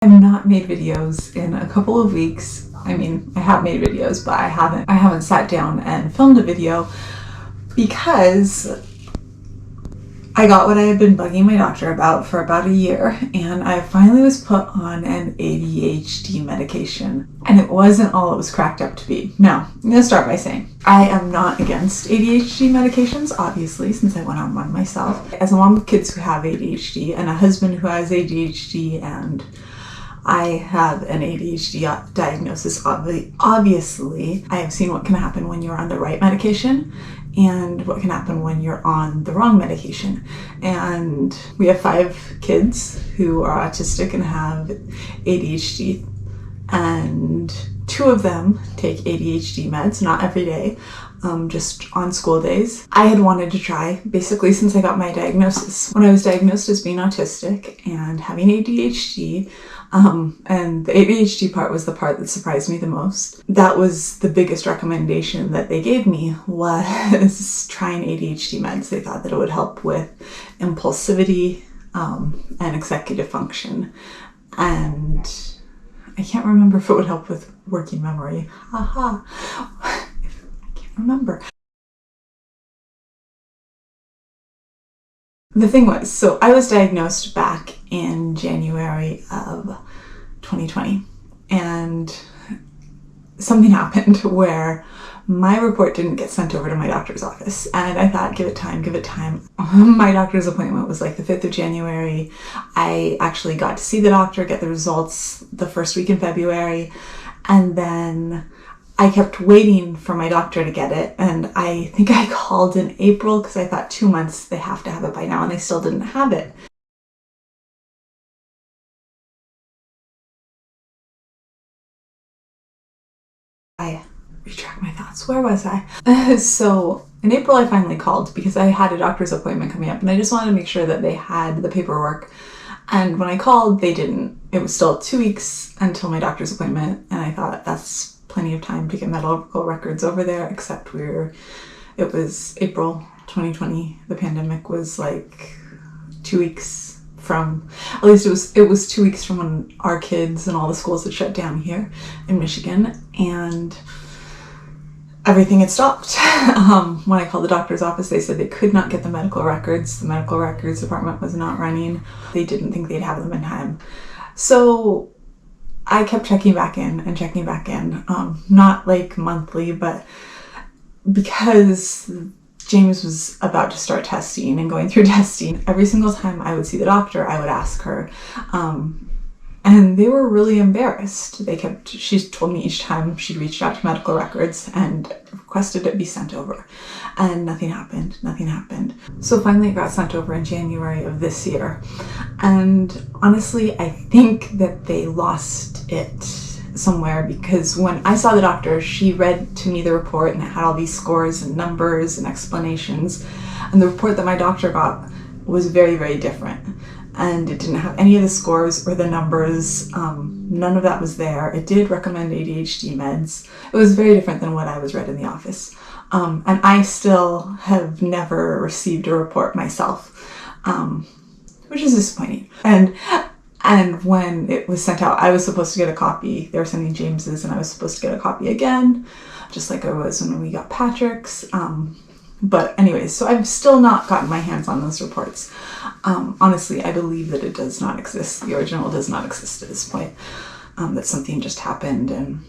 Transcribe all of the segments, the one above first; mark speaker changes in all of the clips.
Speaker 1: I've not made videos in a couple of weeks. I mean, I have made videos, but I haven't sat down and filmed a video because I got what I had been bugging my doctor about for about a year, and I finally was put on an ADHD medication, and it wasn't all it was cracked up to be. Now, I'm going to start by saying I am not against ADHD medications, obviously, since I went on one myself. As a mom of kids who have ADHD and a husband who has ADHD, and I have an ADHD diagnosis, obviously, I have seen what can happen when you're on the right medication and what can happen when you're on the wrong medication. And we have 5 kids who are autistic and have ADHD, and 2 of them take ADHD meds, not every day, just on school days. I had wanted to try basically since I got my diagnosis. When I was diagnosed as being autistic and having ADHD, and the ADHD part was the part that surprised me the most. That was the biggest recommendation that they gave me, was trying ADHD meds. They thought that it would help with impulsivity and executive function. And I can't remember if it would help with working memory. Haha. I can't remember. The thing was, so I was diagnosed back in January of 2020, and something happened where my report didn't get sent over to my doctor's office, and I thought, give it time. My doctor's appointment was like the 5th of January. I actually got to see the doctor, get the results the first week in February, and then I kept waiting for my doctor to get it, and I think I called in April because I thought 2 months, they have to have it by now, and they still didn't have it. I retract my thoughts. Where was I? So in April I finally called because I had a doctor's appointment coming up, and I just wanted to make sure that they had the paperwork. And when I called, they didn't. It was still 2 weeks until my doctor's appointment, and I thought that's plenty of time to get medical records over there, except it was April 2020. The pandemic was like 2 weeks from, at least it was 2 weeks from when our kids and all the schools had shut down here in Michigan, and everything had stopped. When I called the doctor's office, they said they could not get the medical records. The medical records department was not running. They didn't think they'd have them in time. So I kept checking back in, not like monthly, but because James was about to start testing and going through testing, every single time I would see the doctor, I would ask her, and they were really embarrassed. She told me each time she'd reached out to medical records and requested it be sent over, and nothing happened. So finally it got sent over in January of this year, and honestly I think that they lost it somewhere, because when I saw the doctor, she read to me the report, and it had all these scores and numbers and explanations, and the report that my doctor got was very, very different, and it didn't have any of the scores or the numbers. None of that was there. It did recommend ADHD meds. It was very different than what I was read in the office, and I still have never received a report myself, which is disappointing. And when it was sent out, I was supposed to get a copy. They were sending James's, and I was supposed to get a copy again, just like I was when we got Patrick's. But anyways, so I've still not gotten my hands on those reports. Honestly, I believe that it does not exist. The original does not exist at this point. That something just happened and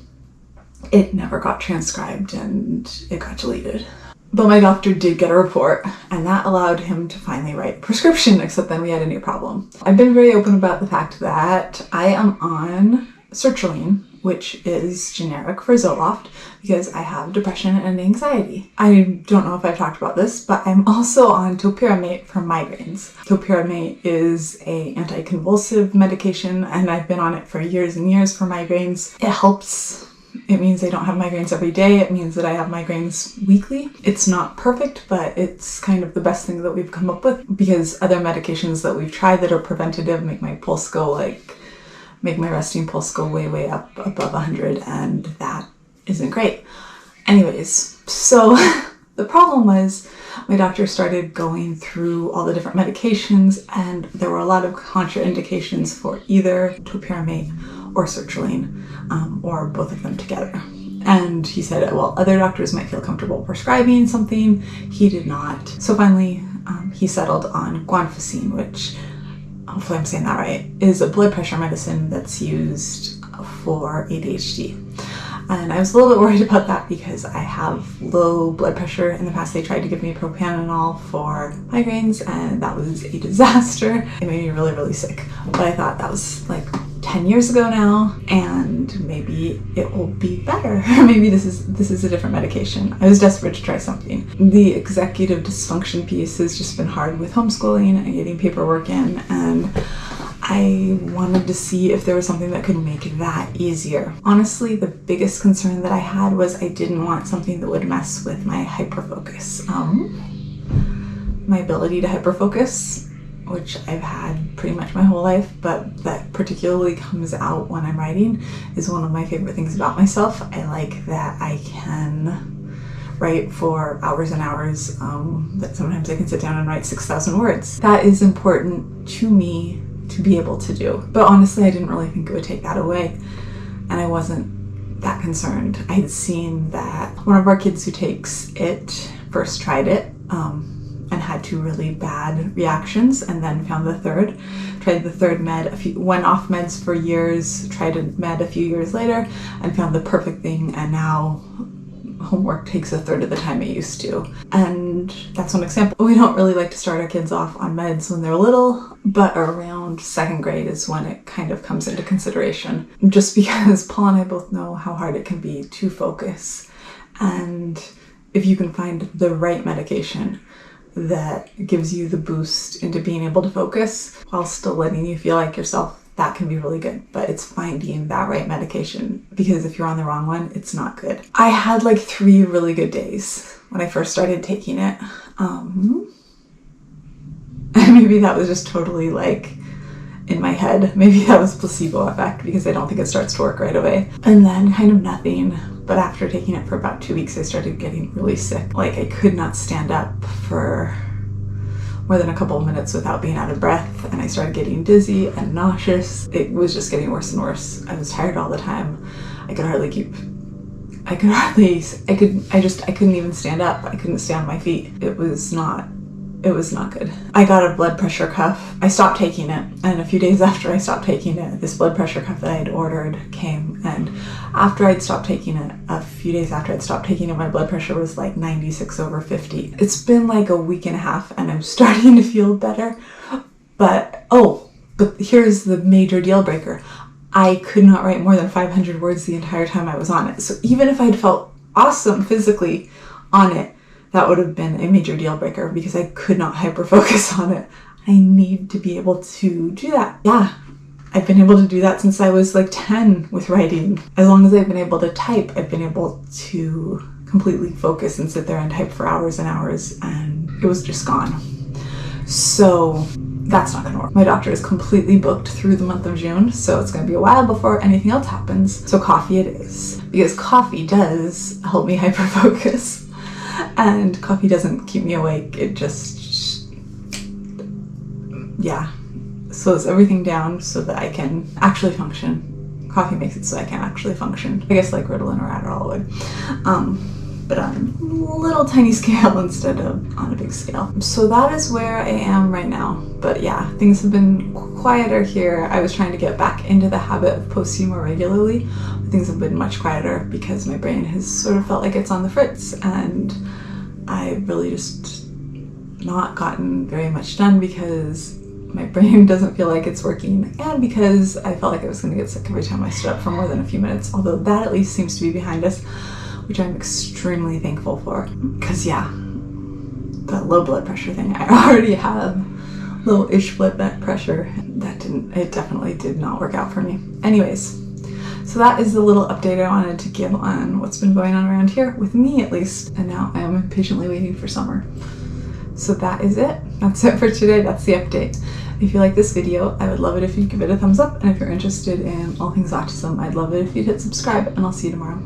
Speaker 1: it never got transcribed and it got deleted. But my doctor did get a report, and that allowed him to finally write a prescription, except then we had a new problem. I've been very open about the fact that I am on sertraline, which is generic for Zoloft, because I have depression and anxiety. I don't know if I've talked about this, but I'm also on topiramate for migraines. Topiramate is an anticonvulsive medication, and I've been on it for years and years for migraines. It helps. It means I don't have migraines every day. It means that I have migraines weekly. It's not perfect, but it's kind of the best thing that we've come up with, because other medications that we've tried that are preventative make my resting pulse go way, way up above 100, and that isn't great. Anyways, so the problem was my doctor started going through all the different medications, and there were a lot of contraindications for either topiramate or sertraline, or both of them together. And he said, well, other doctors might feel comfortable prescribing something. He did not. So finally, he settled on guanfacine, which, hopefully I'm saying that right, is a blood pressure medicine that's used for ADHD. And I was a little bit worried about that because I have low blood pressure. In the past, they tried to give me propranolol for migraines, and that was a disaster. It made me really, really sick. But I thought that was like 10 years ago now, and maybe it will be better. Maybe this is a different medication. I was desperate to try something. The executive dysfunction piece has just been hard with homeschooling and getting paperwork in, and I wanted to see if there was something that could make that easier. Honestly, the biggest concern that I had was I didn't want something that would mess with my hyperfocus. My ability to hyperfocus, which I've had pretty much my whole life, but that particularly comes out when I'm writing, is one of my favorite things about myself. I like that I can write for hours and hours, that sometimes I can sit down and write 6,000 words. That is important to me to be able to do. But honestly, I didn't really think it would take that away, and I wasn't that concerned. I had seen that one of our kids who takes it first tried it, and had two really bad reactions, and then found tried the third med, went off meds for years, tried a med a few years later, and found the perfect thing, and now homework takes a third of the time it used to. And that's one example. We don't really like to start our kids off on meds when they're little, but around 2nd grade is when it kind of comes into consideration. Just because Paul and I both know how hard it can be to focus. And if you can find the right medication that gives you the boost into being able to focus while still letting you feel like yourself, that can be really good. But it's finding that right medication, because if you're on the wrong one, it's not good. I had like 3 really good days when I first started taking it. And maybe that was just totally like in my head. Maybe that was placebo effect, because I don't think it starts to work right away. And then kind of nothing. But after taking it for about 2 weeks, I started getting really sick. Like I could not stand up for more than a couple of minutes without being out of breath, and I started getting dizzy and nauseous. It was just getting worse and worse. I was tired all the time. I couldn't even stand up. I couldn't stay on my feet. It was not good. I got a blood pressure cuff. I stopped taking it, and a few days after I stopped taking it, this blood pressure cuff that I had ordered came, and after I'd stopped taking it, a few days after I'd stopped taking it, my blood pressure was like 96/50. It's been like a week and a half, and I'm starting to feel better, but here's the major deal breaker. I could not write more than 500 words the entire time I was on it. So even if I'd felt awesome physically on it, that would have been a major deal breaker, because I could not hyperfocus on it. I need to be able to do that. Yeah, I've been able to do that since I was like 10 with writing. As long as I've been able to type, I've been able to completely focus and sit there and type for hours and hours, and it was just gone. So that's not gonna work. My doctor is completely booked through the month of June, so it's gonna be a while before anything else happens. So coffee it is, because coffee does help me hyperfocus. And coffee doesn't keep me awake, it just, yeah, slows everything down so that I can actually function. Coffee makes it so I can actually function. I guess like Ritalin or Adderall would. But on a little tiny scale instead of on a big scale. So that is where I am right now. But yeah, things have been quieter here. I was trying to get back into the habit of posting more regularly. Things have been much quieter because my brain has sort of felt like it's on the fritz, and I've really just not gotten very much done because my brain doesn't feel like it's working, and because I felt like I was going to get sick every time I stood up for more than a few minutes, although that at least seems to be behind us, which I'm extremely thankful for. Because yeah, the low blood pressure thing, I already have low-ish blood pressure. It definitely did not work out for me. Anyways, so that is the little update I wanted to give on what's been going on around here, with me at least, and now I am impatiently waiting for summer. So that is it. That's it for today. That's the update. If you like this video, I would love it if you'd give it a thumbs up, and if you're interested in all things autism, I'd love it if you'd hit subscribe, and I'll see you tomorrow.